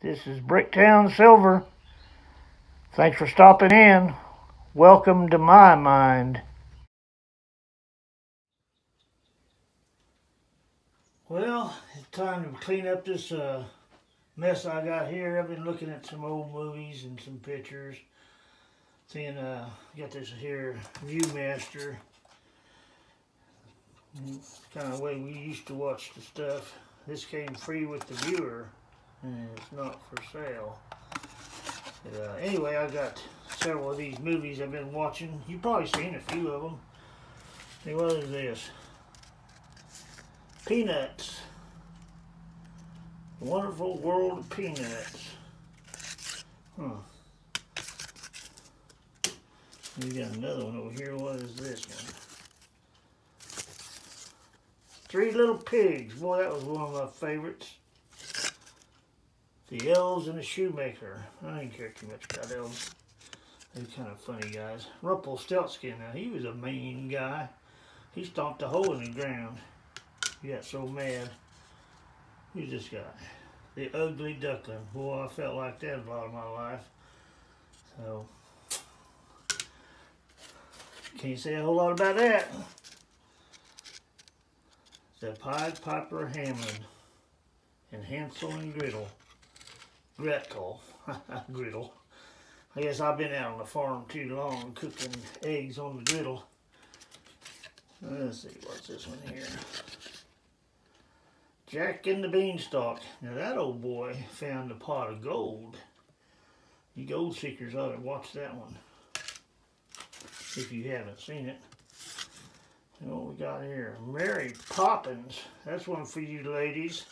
This is Bricktown Silver. Thanks for stopping in. Welcome to my mind. Well, it's time to clean up this mess I got here. I've been looking at some old movies and some pictures. Seeing, got this here Viewmaster. Kind of the way we used to watch the stuff. This came free with the viewer, and it's not for sale. But, anyway, I got several of these movies I've been watching. You've probably seen a few of them. Hey, what is this? Peanuts. Wonderful World of Peanuts. Huh. We got another one over here. What is this one? Three Little Pigs. Boy, that was one of my favorites. The Elves and the Shoemaker. I didn't care too much about elves. They're kind of funny guys. Rumpelstiltskin. Now, he was a mean guy. He stomped a hole in the ground. He got so mad. Who's this guy? The Ugly Duckling. Boy, I felt like that a lot of my life. So, can't say a whole lot about that. The Pied Piper Hammond and Hansel and Gretel. Gretel. Griddle. I guess I've been out on the farm too long cooking eggs on the griddle. Let's see, what's this one here? Jack and the Beanstalk. Now that old boy found a pot of gold. You gold seekers ought to watch that one, if you haven't seen it. And what we got here? Mary Poppins. That's one for you ladies.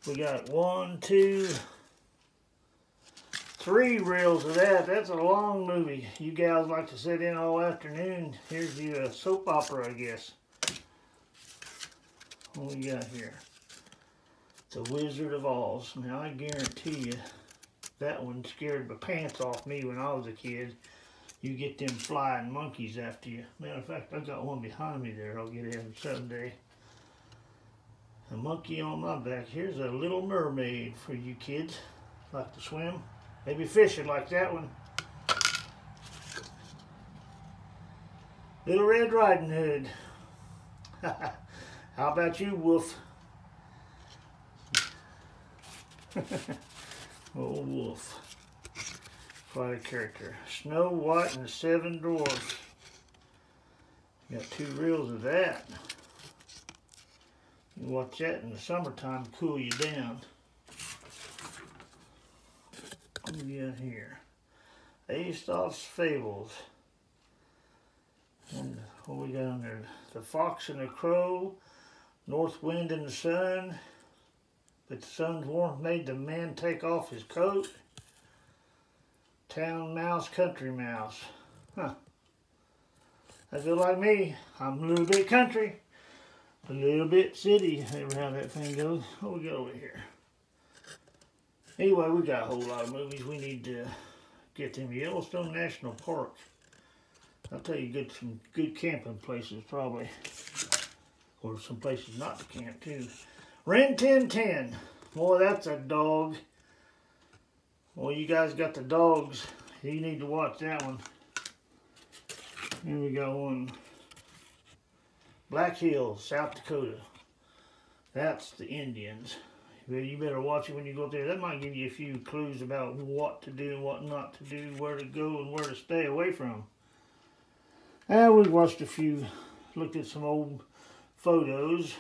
We got 1, 2, 3 reels of that. That's a long movie. You gals like to sit in all afternoon. Here's the soap opera, I guess. What we got here? The Wizard of Oz. Now, I guarantee you, that one scared my pants off me when I was a kid. You get them flying monkeys after you. Matter of fact, I got one behind me there. I'll get him someday. A monkey on my back. Here's a Little Mermaid for you kids. Like to swim. Maybe fishing like that one. Little Red Riding Hood. How about you, Wolf? Oh, Wolf. Quite a character. Snow White and the 7 Dwarfs. Got 2 reels of that. You watch that in the summertime, cool you down. What do we got here? Aesop's Fables. And what we got on there? The Fox and the Crow, North Wind and the Sun. But the sun's warmth made the man take off his coat. Town Mouse, Country Mouse. Huh. I feel like me. I'm a little bit country, a little bit city, ever how that thing goes. What we got over here? Anyway, we got a whole lot of movies. We need to get them. Yellowstone National Park. I'll tell you some good camping places probably. Or some places not to camp too. Ren 1010. Boy, that's a dog. Well, you guys got the dogs. You need to watch that one. Here we got one. Black Hills, South Dakota. That's the Indians. You better watch it when you go up there. That might give you a few clues about what to do and what not to do, where to go and where to stay away from. And we watched a few, looked at some old photos.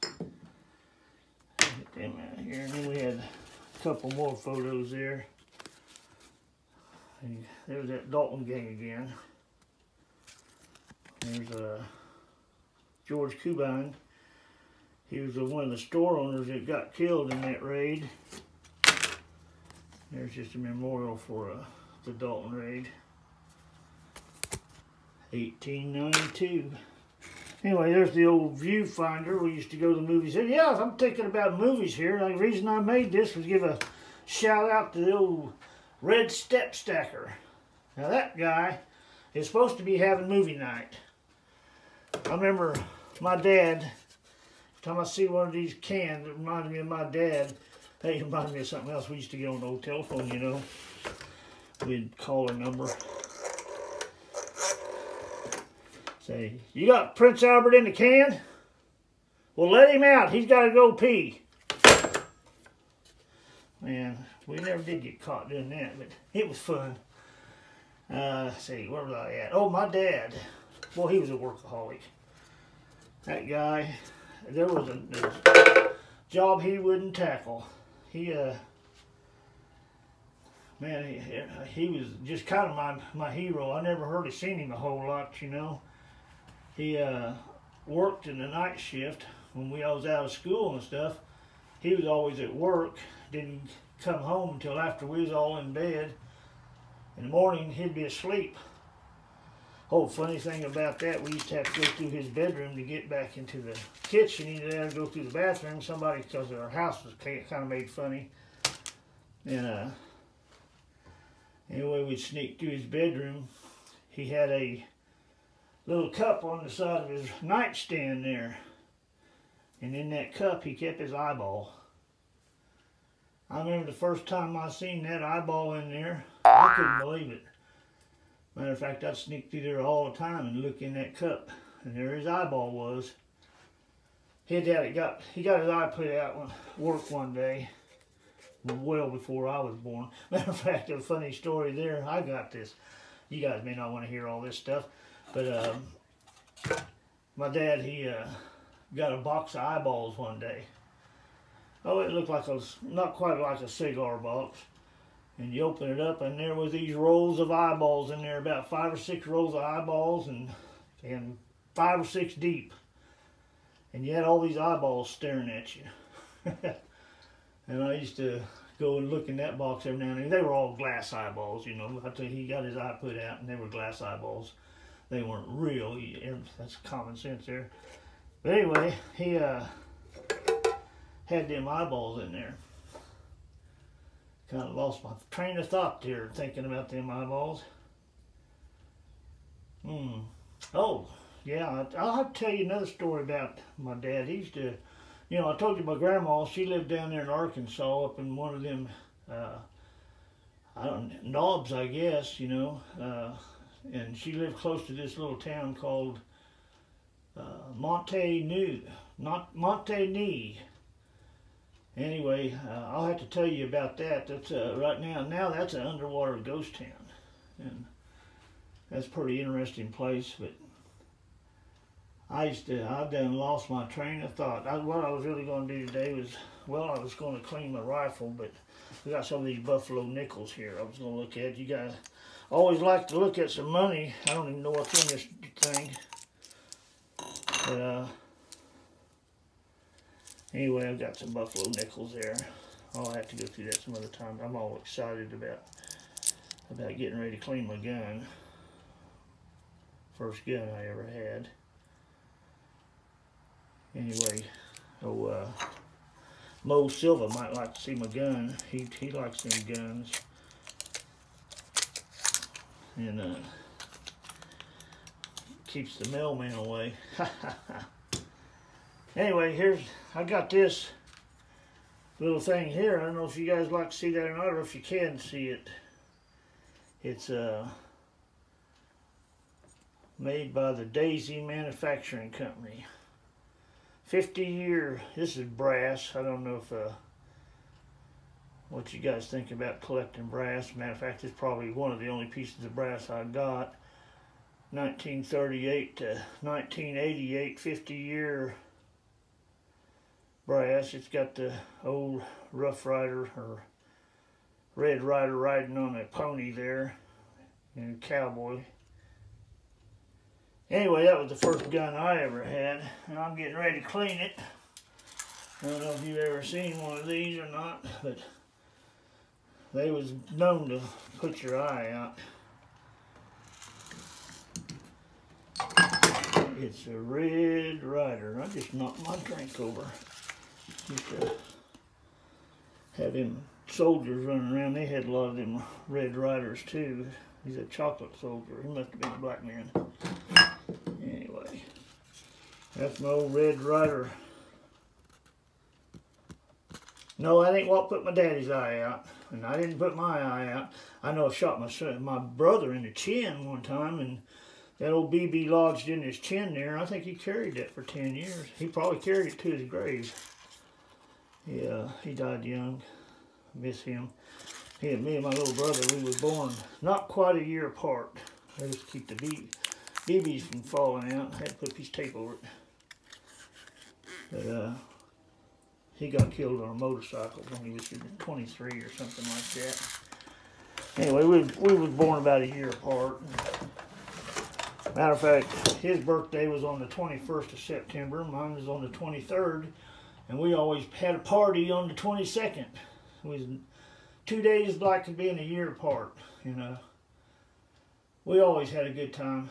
Get them out here. And then we had a couple more photos there. And there's that Dalton gang again. There's George Cubine. He was one of the store owners that got killed in that raid. There's just a memorial for the Dalton raid. 1892. Anyway, there's the old viewfinder. We used to go to the movies. Yeah, I'm thinking about movies here. The reason I made this was give a shout out to the old Red Step Stacker. Now that guy is supposed to be having movie night. I remember my dad, every time I see one of these cans, it reminded me of my dad. Hey, it reminded me of something else. We used to get on the old telephone, you know. We'd call a number. Say, you got Prince Albert in the can? Well, let him out. He's got to go pee. Man, we never did get caught doing that, but it was fun. Let's see, where was I at? Oh, my dad. Well, he was a workaholic. That guy, there was a job he wouldn't tackle. He, man, he was just kind of my hero. I never heard of seen him a whole lot, you know. He worked in the night shift when I was out of school and stuff. He was always at work. Didn't come home until after we was all in bed. In the morning, he'd be asleep. Oh, funny thing about that, we used to have to go through his bedroom to get back into the kitchen. He'd have to go through the bathroom. Somebody, because our house was kind of made funny. And anyway, we'd sneak through his bedroom. He had a little cup on the side of his nightstand there. And in that cup, he kept his eyeball. I remember the first time I seen that eyeball in there, I couldn't believe it. Matter of fact, I'd sneak through there all the time and look in that cup. And there his eyeball was. His daddy got his eye put out when work one day. Well before I was born. Matter of fact, a funny story there. I got this. You guys may not want to hear all this stuff. But my dad, he got a box of eyeballs one day. Oh, it looked like not quite like a cigar box. And you open it up, and there was these rolls of eyeballs in there, about 5 or 6 rolls of eyeballs, and 5 or 6 deep. And you had all these eyeballs staring at you. And I used to go and look in that box every now and then. They were all glass eyeballs, you know. I tell you, he got his eye put out, and they were glass eyeballs. They weren't real. That's common sense there. But anyway, he had them eyeballs in there. Kind of lost my train of thought there, thinking about them eyeballs. Oh, yeah, I'll have to tell you another story about my dad. He used to, you know, I told you my grandma, she lived down there in Arkansas, up in one of them, knobs, I guess, you know. And she lived close to this little town called Montaigne. Anyway, I'll have to tell you about that. That's right now that's an underwater ghost town, and that's a pretty interesting place. But I've done lost my train of thought. What I was really going to do today was, well, I was going to clean my rifle, but we got some of these buffalo nickels here. I was going to look at. You guys always like to look at some money. I don't even know what's in this thing, but anyway, I've got some buffalo nickels there. I'll have to go through that some other time. I'm all excited about getting ready to clean my gun. First gun I ever had. Anyway, Mo Silva might like to see my gun. He likes them guns. And keeps the mailman away. Anyway, I got this little thing here. I don't know if you guys like to see that or not, or if you can see it. It's made by the Daisy Manufacturing Company. 50-year, this is brass. I don't know if what you guys think about collecting brass. Matter of fact, it's probably one of the only pieces of brass I got. 1938 to 1988, 50-year brass. It's got the old Rough Rider or Red Rider riding on a pony there, and cowboy. Anyway, that was the first gun I ever had, and I'm getting ready to clean it. I don't know if you've ever seen one of these or not, but they was known to put your eye out. It's a Red Rider. I just knocked my drink over. Used to have them soldiers running around. They had a lot of them Red Riders too. He's a chocolate soldier. He must have been a black man. Anyway, that's my old Red Rider No, I didn't put my daddy's eye out, and I didn't put my eye out. I know I shot my brother in the chin one time, and that old BB lodged in his chin there. I think he carried that for 10 years. He probably carried it to his grave. Yeah, he died young. I miss him. Me and my little brother, we were born not quite a year apart. I just keep the BBs from falling out. I had to put a piece of tape over it. But he got killed on a motorcycle when he was 23 or something like that. Anyway, we was born about a year apart. Matter of fact, his birthday was on the 21st of September. Mine was on the 23rd. And we always had a party on the 22nd. It was 2 days like being a year apart, you know. We always had a good time.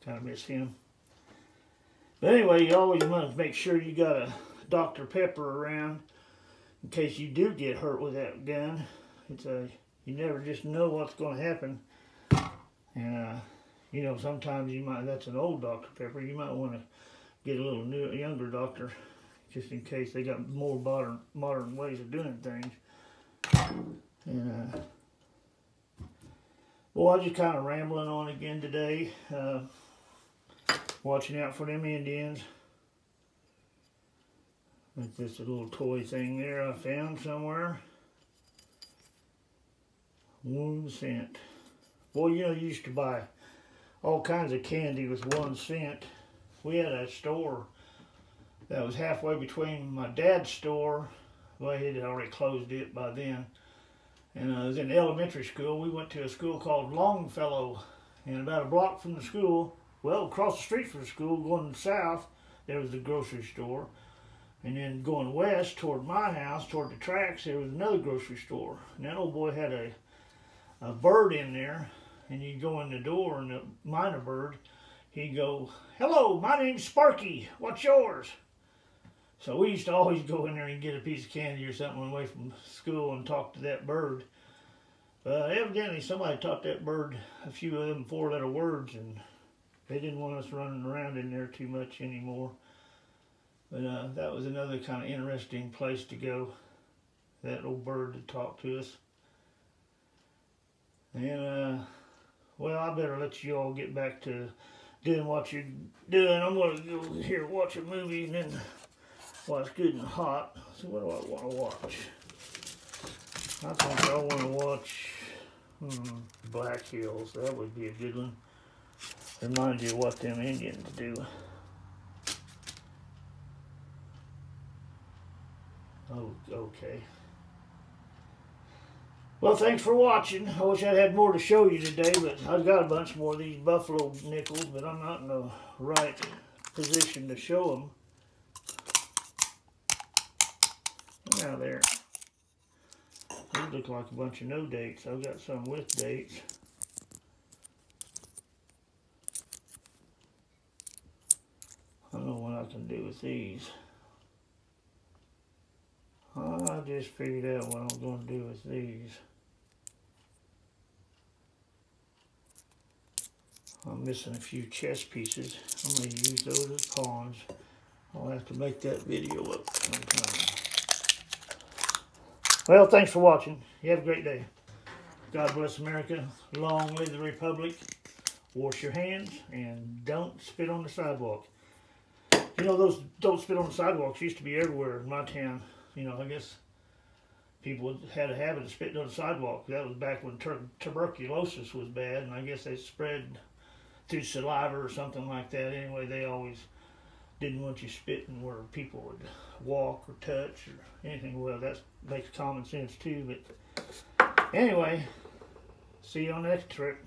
Kind of miss him. But anyway, you always want to make sure you got a Dr. Pepper around in case you do get hurt with that gun. You never just know what's going to happen. And, you know, sometimes you might, that's an old Dr. Pepper, you might want to get a little younger doctor just in case they got more modern ways of doing things. And, well, I'm just kind of rambling on again today. Watching out for them Indians. That's just a little toy thing there I found somewhere. 1 cent. Boy, you know, you used to buy all kinds of candy with 1 cent. We had a store that was halfway between my dad's store. Well, he had already closed it by then. And I was in elementary school. We went to a school called Longfellow. And about a block from the school, well, across the street from the school, going south, there was the grocery store. And then going west toward my house, toward the tracks, there was another grocery store. And that old boy had a bird in there. And you go in the door, and the minor bird, he'd go, "Hello, my name's Sparky. What's yours?" So we used to always go in there and get a piece of candy or something away from school and talk to that bird. Evidently, somebody taught that bird a few of them 4-letter words, and they didn't want us running around in there too much anymore. But that was another kind of interesting place to go. That old bird to talk to us. And, well, I better let you all get back to doing what you're doing. I'm going to go here watch a movie, and then while it's good and hot. So what do I want to watch? I think I want to watch Black Hills. That would be a good one. Reminds you of what them Indians do. Oh, okay. Well, thanks for watching. I wish I had more to show you today, but I've got a bunch more of these buffalo nickels, but I'm not in the right position to show them. Now there. These look like a bunch of no dates. I've got some with dates. I don't know what I can do with these. I just figured out what I'm going to do with these. I'm missing a few chess pieces. I'm going to use those as pawns. I'll have to make that video up sometime. Well, thanks for watching. You have a great day. God bless America. Long live the Republic. Wash your hands and don't spit on the sidewalk. You know, those don't spit on the sidewalks used to be everywhere in my town. You know, I guess people had a habit of spitting on the sidewalk. That was back when tuberculosis was bad, and I guess they spread through saliva or something like that. Anyway, they always didn't want you spitting where people would walk or touch or anything. Well, that makes common sense too. But anyway, see you on the next trip.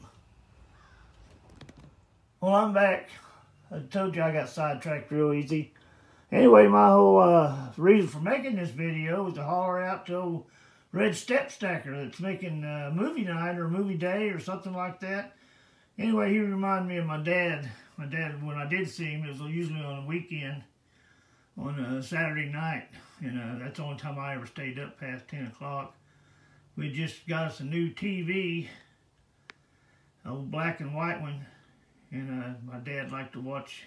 Well, I'm back. I told you I got sidetracked real easy. Anyway, my whole reason for making this video was to holler out to old Red Step Stacker that's making movie night or movie day or something like that. Anyway, he reminded me of my dad. My dad, when I did see him, it was usually on a weekend, on a Saturday night. And that's the only time I ever stayed up past 10 o'clock. We just got us a new TV, an old black and white one. And my dad liked to watch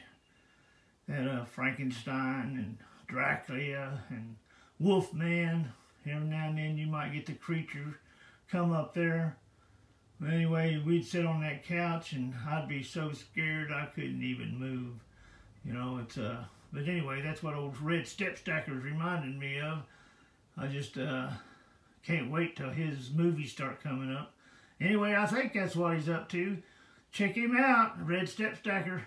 that Frankenstein and Dracula and wolf man. Every now and then you might get the creature come up there. But anyway, we'd sit on that couch and I'd be so scared I couldn't even move. You know, it's but anyway, that's what old Red Step Stacker's reminded me of. I just can't wait till his movies start coming up. Anyway, I think that's what he's up to. Check him out, Red Step Stacker.